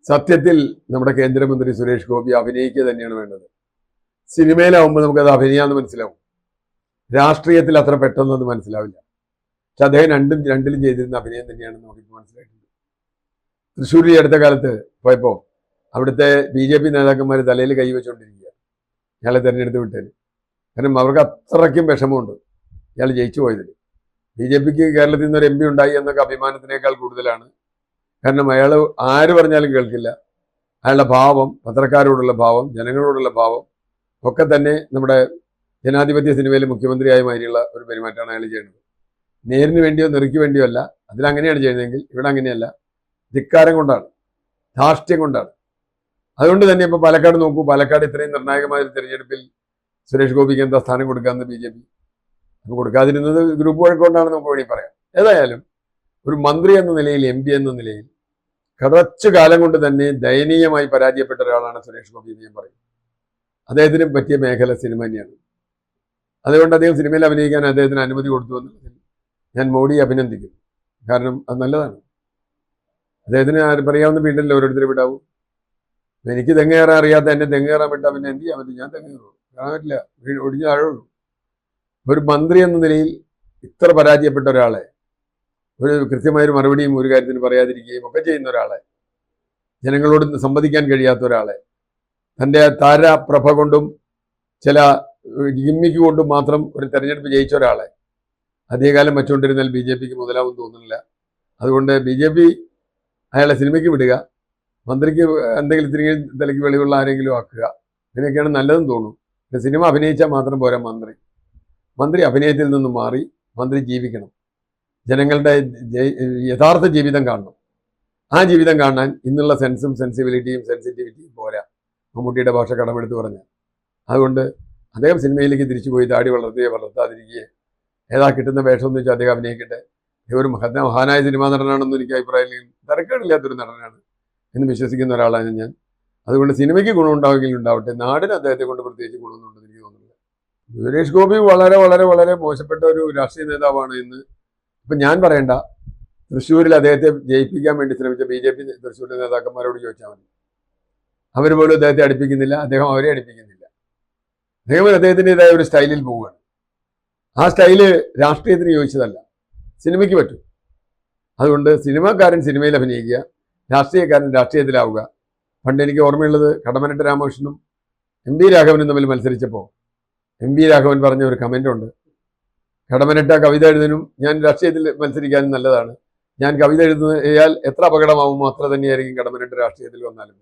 സത്യത്തിൽ നമ്മുടെ കേന്ദ്രമന്ത്രി സുരേഷ് ഗോപി അഭിനയിക്കുക തന്നെയാണ് വേണ്ടത്. സിനിമയിലാവുമ്പോൾ നമുക്കത് അഭിനയാന്ന് മനസ്സിലാവും, രാഷ്ട്രീയത്തിൽ അത്ര പെട്ടെന്ന് അത് മനസ്സിലാവില്ല. പക്ഷെ അദ്ദേഹം രണ്ടിലും ചെയ്തിരുന്ന അഭിനയം തന്നെയാണ് നമുക്കിപ്പോൾ മനസ്സിലായിട്ടുണ്ട്. തൃശ്ശൂരിൽ അടുത്ത കാലത്ത് പോയപ്പോൾ അവിടുത്തെ BJP നേതാക്കന്മാർ തലയിൽ കൈവച്ചുകൊണ്ടിരിക്കുക ഇയാളെ തെരഞ്ഞെടുത്ത് വിട്ടതിന്. കാരണം അവർക്ക് അത്രയ്ക്കും വിഷമമുണ്ട് ഇയാൾ ജയിച്ചു പോയതിൽ. BJPക്ക് കേരളത്തിൽ നിന്നൊരു MP ഉണ്ടായി എന്നൊക്കെ അഭിമാനത്തിനേക്കാൾ കൂടുതലാണ്. കാരണം അയാൾ ആര് പറഞ്ഞാലും കേൾക്കില്ല. അയാളുടെ ഭാവം, പത്രക്കാരോടുള്ള ഭാവം, ജനങ്ങളോടുള്ള ഭാവം ഒക്കെ തന്നെ നമ്മുടെ ജനാധിപത്യ സിനിമയിൽ മുഖ്യമന്ത്രിയായ മാതിരിയുള്ള ഒരു പെരുമാറ്റമാണ് അയാൾ ചെയ്യുന്നത്. നേരിന് വേണ്ടിയോ നെറുക്ക് വേണ്ടിയോ അല്ല, അതിലങ്ങനെയാണ് ചെയ്യുന്നതെങ്കിൽ ഇവിടെ അങ്ങനെയല്ല. ധിക്കാരം കൊണ്ടാണ്, ധാർഷ്ട്യം കൊണ്ടാണ്. അതുകൊണ്ട് തന്നെ ഇപ്പോൾ പാലക്കാട് നോക്കൂ, പാലക്കാട് ഇത്രയും നിർണായകമായ ഒരു തെരഞ്ഞെടുപ്പിൽ സുരേഷ് ഗോപിക്ക് എന്താ സ്ഥാനം കൊടുക്കാമെന്ന് BJP നമുക്ക് കൊടുക്കാതിരുന്നത് ഗ്രൂപ്പ് വഴക്കൊണ്ടാണ് നമുക്ക് വേണമെങ്കിൽ പറയാം. ഏതായാലും ഒരു മന്ത്രി എന്ന നിലയിൽ, MP എന്ന നിലയിൽ കുറച്ചു കാലം കൊണ്ട് തന്നെ ദയനീയമായി പരാജയപ്പെട്ട ഒരാളാണ് സുരേഷ് ഗോപി എന്ന് ഞാൻ പറയും. അദ്ദേഹത്തിന് പറ്റിയ മേഖല സിനിമ തന്നെയാണ്. അതുകൊണ്ട് അദ്ദേഹം സിനിമയിൽ അഭിനയിക്കാൻ അദ്ദേഹത്തിന് അനുമതി കൊടുത്തു എന്നുള്ളതിൽ ഞാൻ മോഡിയെ അഭിനന്ദിക്കുന്നു. കാരണം അത് നല്ലതാണ്. അദ്ദേഹത്തിന് പറയാവുന്ന വീട്ടിൽ ഓരോരുത്തരെ വിടാവൂ. എനിക്ക് തെങ്ങ് കയറാൻ അറിയാത്ത എന്നെ തെങ്ങ് കയറാൻ വിട്ടാൽ പിന്നെ എന്ത് ചെയ്യാൻ പറ്റും? ഞാൻ തെങ്ങ് കയറുള്ളൂ, കയറാൻ പറ്റില്ല, ഒടിഞ്ഞ താഴുള്ളൂ. ഒരു മന്ത്രി എന്ന നിലയിൽ ഇത്ര പരാജയപ്പെട്ട ഒരാളെ, ഒരു കൃത്യമായൊരു മറുപടിയും ഒരു കാര്യത്തിന് പറയാതിരിക്കുകയും ഒക്കെ ചെയ്യുന്ന ഒരാളെ, ജനങ്ങളോട് സംവദിക്കാൻ കഴിയാത്ത ഒരാളെ, തൻ്റെ താരപ്രഭ കൊണ്ടും ചില ഗിമ്മിക്ക് കൊണ്ടും മാത്രം ഒരു തെരഞ്ഞെടുപ്പ് ജയിച്ച ഒരാളെ അധികകാലം വച്ചുകൊണ്ടിരുന്നാൽ BJPക്ക് മുതലാവും തോന്നുന്നില്ല. അതുകൊണ്ട് BJP അയാളെ സിനിമയ്ക്ക് വിടുക, മന്ത്രിക്ക് എന്തെങ്കിലും ഇത്തിരി തലയ്ക്ക് വെളിവുള്ള ആരെങ്കിലും ആക്കുക, ഇങ്ങനെയൊക്കെയാണ് നല്ലതെന്ന് തോന്നുന്നു. സിനിമ അഭിനയിച്ചാൽ മാത്രം പോരാ. മന്ത്രി അഭിനയത്തിൽ നിന്നും മാറി മന്ത്രി ജീവിക്കണം, ജനങ്ങളുടെ യഥാർത്ഥ ജീവിതം കാണണം. ആ ജീവിതം കാണാൻ ഇന്നുള്ള സെൻസും സെൻസിറ്റിവിറ്റിയും പോരാ. മമ്മൂട്ടിയുടെ ഭാഷ കടമെടുത്ത് പറഞ്ഞ. അതുകൊണ്ട് അദ്ദേഹം സിനിമയിലേക്ക് തിരിച്ചു പോയി താടി വളർത്താതിരിക്കുകയെ ഏതാ കിട്ടുന്ന വേഷം എന്ന് വെച്ചാൽ അദ്ദേഹം അഭിനയിക്കട്ടെ. ഒരു മഹാനായ സിനിമാ നടനാണെന്നും എനിക്ക് അഭിപ്രായമില്ലെങ്കിൽ തരക്കേടില്ലാത്തൊരു നടനാണ് എന്ന് വിശ്വസിക്കുന്ന ഒരാളാണ് ഞാൻ. അതുകൊണ്ട് സിനിമയ്ക്ക് ഗുണമുണ്ടാവുമെങ്കിലും ഉണ്ടാവട്ടെ, നാടിന് അദ്ദേഹത്തെ കൊണ്ട് പ്രത്യേകിച്ച് ഗുണമൊന്നുണ്ടെന്ന് എനിക്ക് തോന്നുന്നില്ല. സുരേഷ് ഗോപി വളരെ വളരെ വളരെ മോശപ്പെട്ട ഒരു രാഷ്ട്രീയ നേതാവാണ് എന്ന് ഇപ്പം ഞാൻ പറയണ്ട. തൃശ്ശൂരിൽ അദ്ദേഹത്തെ ജയിപ്പിക്കാൻ വേണ്ടി ശ്രമിച്ച BJP തൃശ്ശൂരിലെ നേതാക്കന്മാരോട് ചോദിച്ചാൽ മതി. അവർ പോലും അദ്ദേഹത്തെ അടുപ്പിക്കുന്നില്ല, അദ്ദേഹം അവരെ അടുപ്പിക്കുന്നില്ല. അദ്ദേഹത്തിൻ്റെതായ ഒരു സ്റ്റൈലിൽ പോവുകയാണ്. ആ സ്റ്റൈല് രാഷ്ട്രീയത്തിന് യോജിച്ചതല്ല, സിനിമയ്ക്ക് പറ്റും. അതുകൊണ്ട് സിനിമാക്കാരൻ സിനിമയിൽ അഭിനയിക്കുക, രാഷ്ട്രീയക്കാരൻ രാഷ്ട്രീയത്തിലാവുക. പണ്ട് എനിക്ക് ഓർമ്മയുള്ളത് കടമനിട്ട രാമകൃഷ്ണനും MB രാഘവനും തമ്മിൽ മത്സരിച്ചപ്പോൾ MB രാഘവൻ പറഞ്ഞ ഒരു കമൻ്റുണ്ട്: കടമനിട്ട കവിത എഴുതാനും ഞാൻ രാഷ്ട്രീയത്തിൽ മത്സരിക്കാനും നല്ലതാണ്. ഞാൻ കവിത എഴുതിയാൽ എത്ര അപകടമാവുമോ അത്ര തന്നെയായിരിക്കും കടമനിട്ട രാഷ്ട്രീയത്തിൽ വന്നാലും.